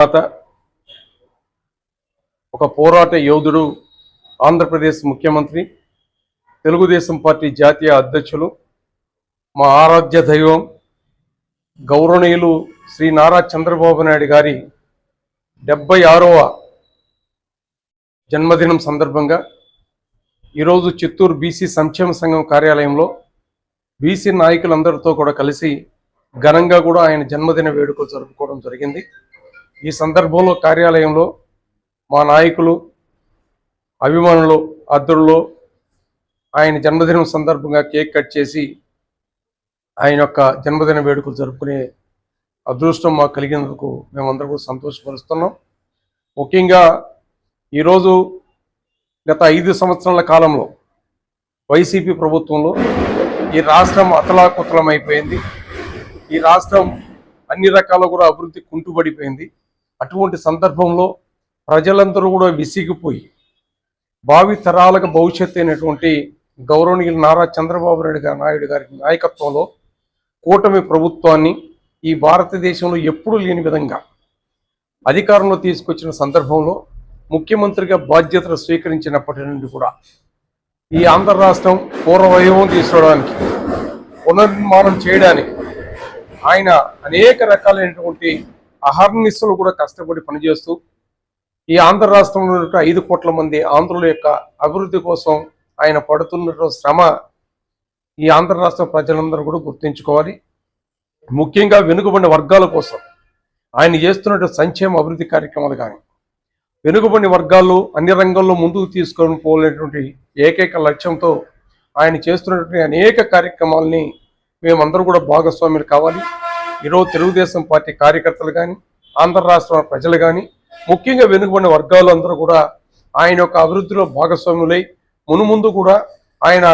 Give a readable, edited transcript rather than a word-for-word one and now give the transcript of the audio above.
తర్వాత ఒక పోరాట యోధుడు, ఆంధ్రప్రదేశ్ ముఖ్యమంత్రి, తెలుగుదేశం పార్టీ జాతీయ అధ్యక్షులు, మా ఆరాధ్య దైవం గౌరవనీయులు శ్రీ నారా చంద్రబాబు నాయుడు గారి 76వ జన్మదినం సందర్భంగా ఈరోజు చిత్తూరు బీసీ సంక్షేమ సంఘం కార్యాలయంలో బీసీ నాయకులందరితో కూడా కలిసి ఘనంగా కూడా ఆయన జన్మదిన వేడుకలు జరుపుకోవడం జరిగింది. ఈ సందర్భంలో కార్యాలయంలో మా నాయకులు, అభిమానులు ఆధ్వర్యంలో ఆయన జన్మదినం సందర్భంగా కేక్ కట్ చేసి ఆయన యొక్క జన్మదిన వేడుకలు జరుపుకునే అదృష్టం మాకు కలిగినందుకు మేమందరూ కూడా సంతోషపరుస్తున్నాం. ముఖ్యంగా ఈరోజు గత 5 సంవత్సరాల కాలంలో వైసీపీ ప్రభుత్వంలో ఈ రాష్ట్రం అతలాకుతలమైపోయింది. ఈ రాష్ట్రం అన్ని రకాల కూడా అభివృద్ధి కుంటుపడిపోయింది. అటువంటి సందర్భంలో ప్రజలందరూ కూడా విసిగిపోయి భావి తరాలకు భవిష్యత్తు అయినటువంటి గౌరవనీయులు నారా చంద్రబాబు నాయుడు గారి నాయకత్వంలో కూటమి ప్రభుత్వాన్ని ఈ భారతదేశంలో ఎప్పుడూ లేని విధంగా అధికారంలో తీసుకొచ్చిన సందర్భంలో ముఖ్యమంత్రిగా బాధ్యతలు స్వీకరించినప్పటి నుండి కూడా ఈ ఆంధ్ర రాష్ట్రం పూర్వవైభవం తీసుకోవడానికి, పునర్నిర్మాణం చేయడానికి ఆయన అనేక రకాలైనటువంటి అహర్నిశలు కూడా కష్టపడి పనిచేస్తూ ఈ ఆంధ్ర రాష్ట్రంలో 5 కోట్ల మంది ఆంధ్రుల యొక్క అభివృద్ధి కోసం ఆయన పడుతున్న శ్రమ ఈ ఆంధ్ర రాష్ట్ర ప్రజలందరూ కూడా గుర్తించుకోవాలి. ముఖ్యంగా వెనుకబడిన వర్గాల కోసం ఆయన చేస్తున్నటువంటి సంక్షేమ అభివృద్ధి కార్యక్రమాలు కానీ, వెనుకబడిన వర్గాల్లో అన్ని రంగాల్లో ముందుకు తీసుకొని పోలేటువంటి ఏకైక లక్ష్యంతో ఆయన చేస్తున్నటువంటి అనేక కార్యక్రమాలని మేమందరూ కూడా భాగస్వాములు కావాలి. ఈరోజు తెలుగుదేశం పార్టీ కార్యకర్తలు కానీ, ఆంధ్ర రాష్ట్ర ప్రజలు కానీ, ముఖ్యంగా వెనుకబడిన వర్గాలు అందరూ కూడా ఆయన యొక్క అభివృద్ధిలో భాగస్వాములై మునుముందు కూడా ఆయన